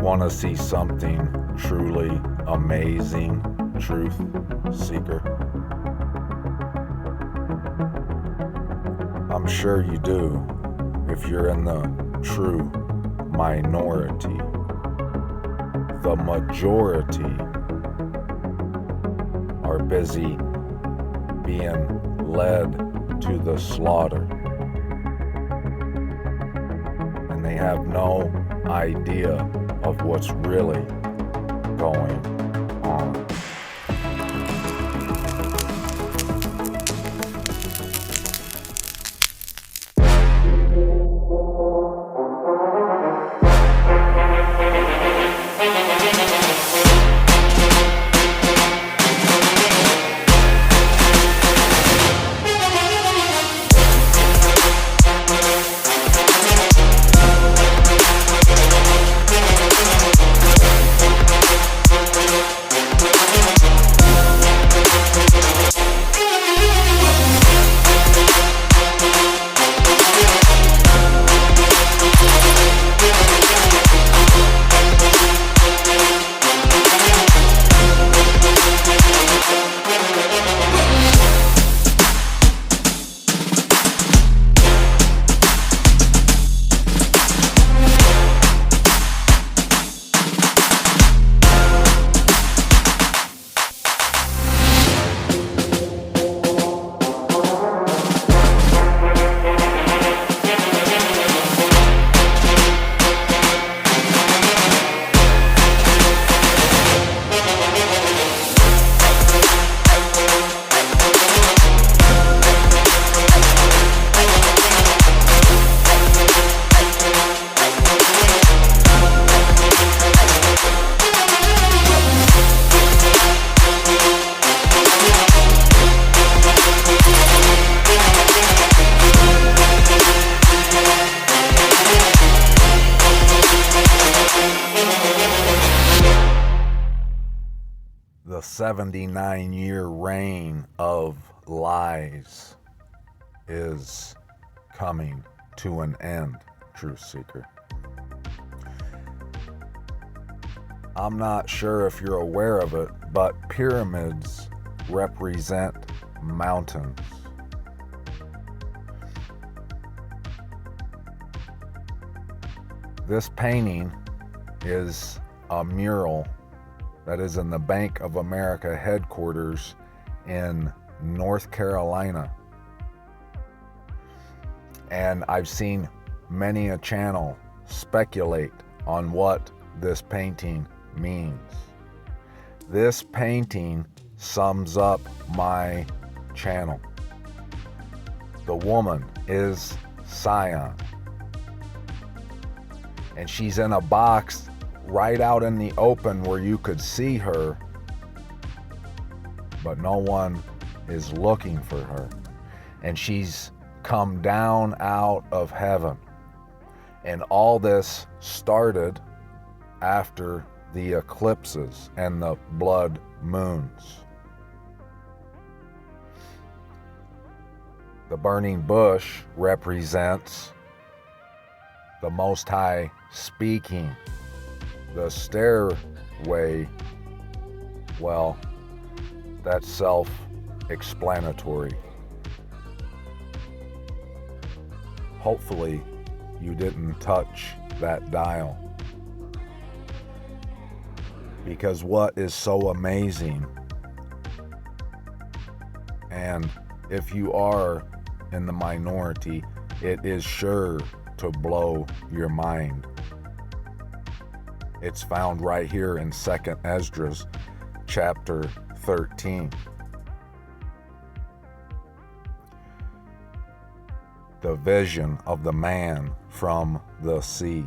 want to see something truly amazing, truth seeker? I'm sure you do if you're in the true minority. The majority are busy being led to the slaughter, and they have no idea of what's really going on. The 79-year reign of lies is coming to an end, truth seeker. I'm not sure if you're aware of it, but pyramids represent mountains. This painting is a mural that is in the Bank of America headquarters in North Carolina. And I've seen many a channel speculate on what this painting means. This painting sums up my channel. The woman is Sion, and she's in a box right out in the open where you could see her, but no one is looking for her. And she's come down out of heaven. And all this started after the eclipses and the blood moons. The burning bush represents the Most High speaking. The stairway, well, that's self-explanatory. Hopefully, you didn't touch that dial. Because what is so amazing, and if you are in the minority, it is sure to blow your mind. It's found right here in Second Ezra, chapter 13. The vision of the man from the sea.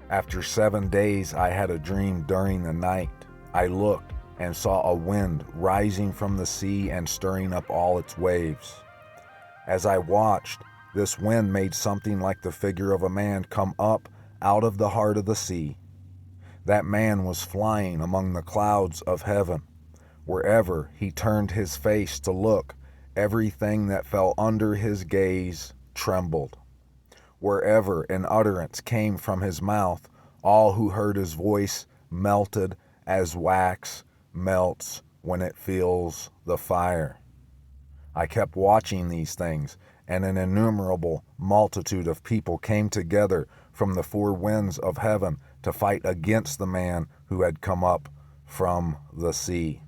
After 7 days, I had a dream during the night. I looked and saw a wind rising from the sea and stirring up all its waves. As I watched, this wind made something like the figure of a man come up out of the heart of the sea. That man was flying among the clouds of heaven. Wherever he turned his face to look, everything that fell under his gaze trembled. Wherever an utterance came from his mouth, all who heard his voice melted as wax melts when it feels the fire. I kept watching these things, and an innumerable multitude of people came together from the four winds of heaven to fight against the man who had come up from the sea.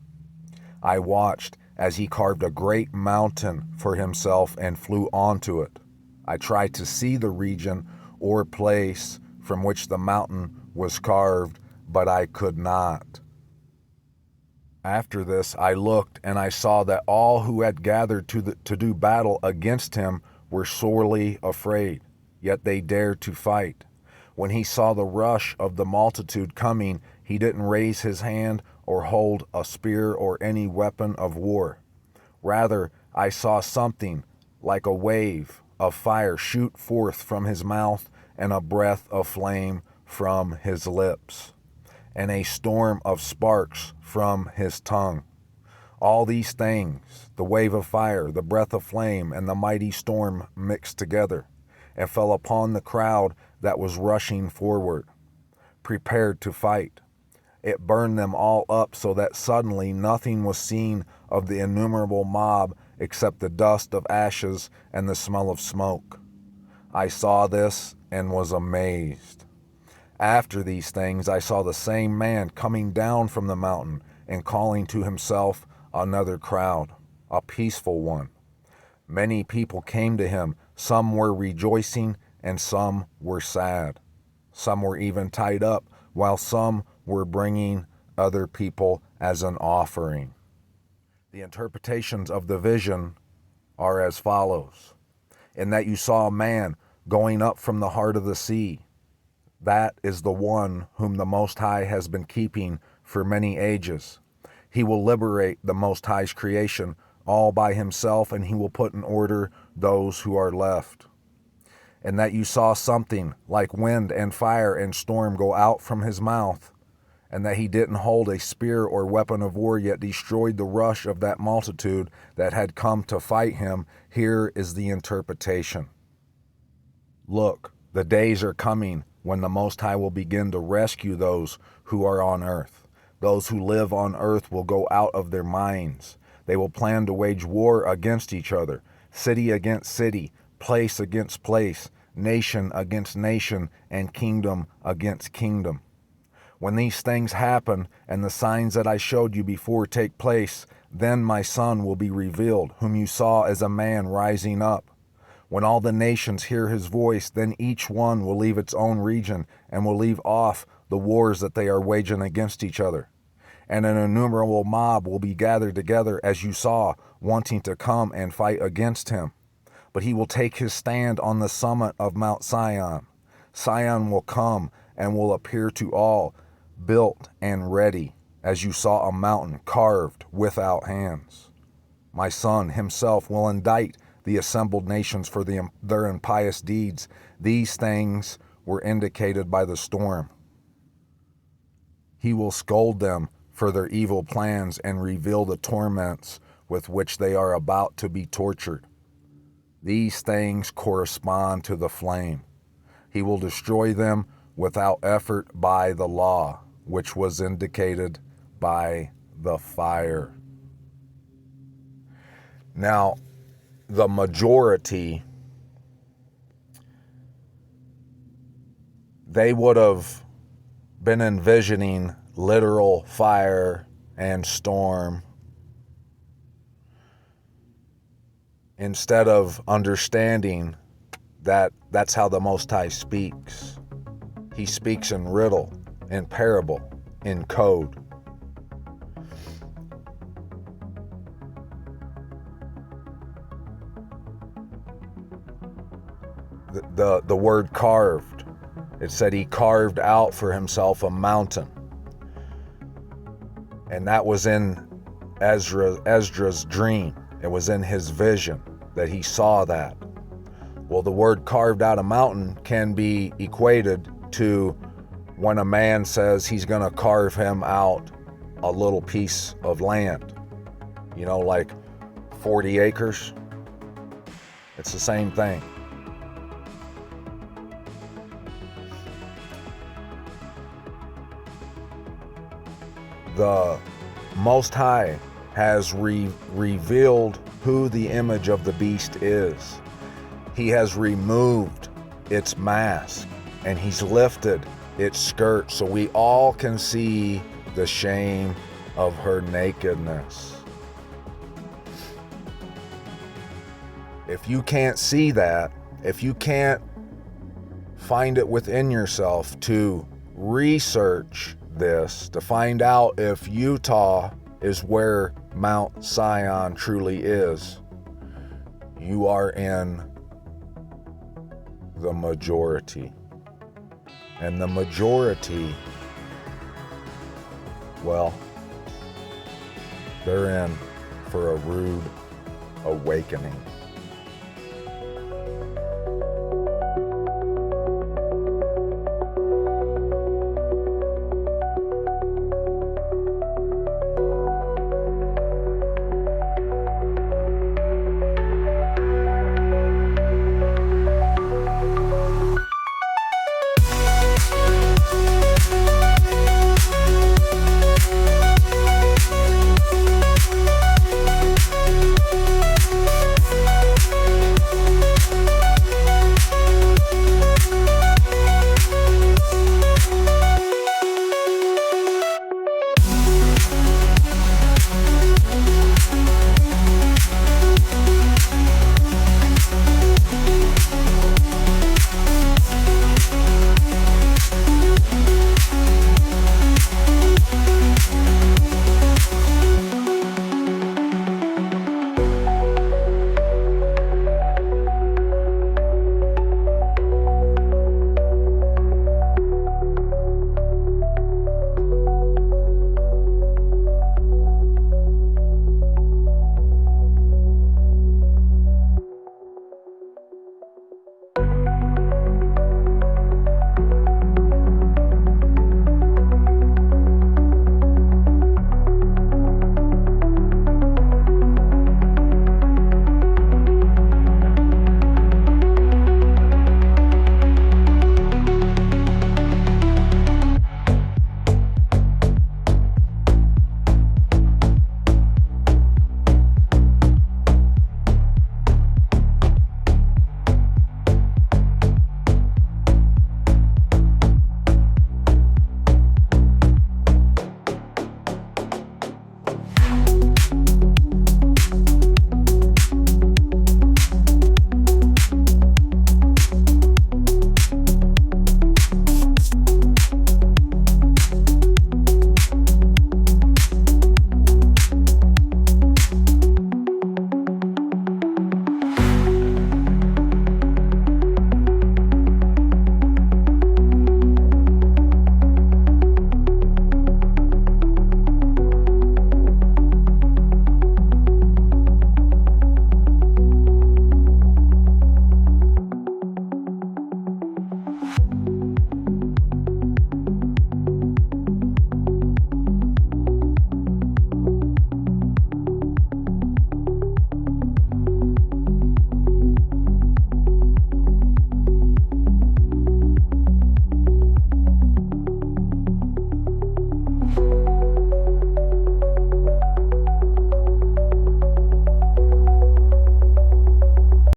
I watched as he carved a great mountain for himself and flew onto it. I tried to see the region or place from which the mountain was carved, but I could not. After this I looked, and I saw that all who had gathered to do battle against him were sorely afraid, yet they dared to fight. When he saw the rush of the multitude coming, he didn't raise his hand or hold a spear or any weapon of war. Rather, I saw something like a wave of fire shoot forth from his mouth and a breath of flame from his lips, and a storm of sparks from his tongue. All these things, the wave of fire, the breath of flame, and the mighty storm mixed together, and fell upon the crowd that was rushing forward, prepared to fight. It burned them all up so that suddenly nothing was seen of the innumerable mob except the dust of ashes and the smell of smoke. I saw this and was amazed. After these things, I saw the same man coming down from the mountain and calling to himself another crowd, a peaceful one. Many people came to him. Some were rejoicing and some were sad. Some were even tied up, while some were bringing other people as an offering. The interpretations of the vision are as follows. In that you saw a man going up from the heart of the sea. That is the one whom the Most High has been keeping for many ages. He will liberate the Most High's creation all by himself, and he will put in order those who are left. And that you saw something like wind and fire and storm go out from his mouth, and that he didn't hold a spear or weapon of war, yet destroyed the rush of that multitude that had come to fight him. Here is the interpretation. Look, the days are coming when the Most High will begin to rescue those who are on earth. Those who live on earth will go out of their minds. They will plan to wage war against each other, city against city, place against place, nation against nation, and kingdom against kingdom. When these things happen and the signs that I showed you before take place, then my Son will be revealed, whom you saw as a man rising up. When all the nations hear his voice, then each one will leave its own region and will leave off the wars that they are waging against each other. And an innumerable mob will be gathered together, as you saw, wanting to come and fight against him. But he will take his stand on the summit of Mount Sion. Sion will come and will appear to all, built and ready, as you saw a mountain carved without hands. My Son himself will indict the assembled nations for their impious deeds. These things were indicated by the storm. He will scold them for their evil plans and reveal the torments with which they are about to be tortured. These things correspond to the flame. He will destroy them without effort by the law, which was indicated by the fire. Now, the majority, they would have been envisioning literal fire and storm instead of understanding that that's how the Most High speaks. He speaks in riddle, in parable, in code. The word carved, it said he carved out for himself a mountain. And that was in Ezra's dream. It was in his vision that he saw that. Well, the word carved out a mountain can be equated to when a man says he's going to carve him out a little piece of land. You know, like 40 acres. It's the same thing. the Most High has revealed who the image of the beast is. He has removed its mask and he's lifted its skirt so we all can see the shame of her nakedness. If you can't see that, if you can't find it within yourself to research this, to find out if Utah is where Mount Zion truly is, you are in the majority. And the majority, well, they're in for a rude awakening.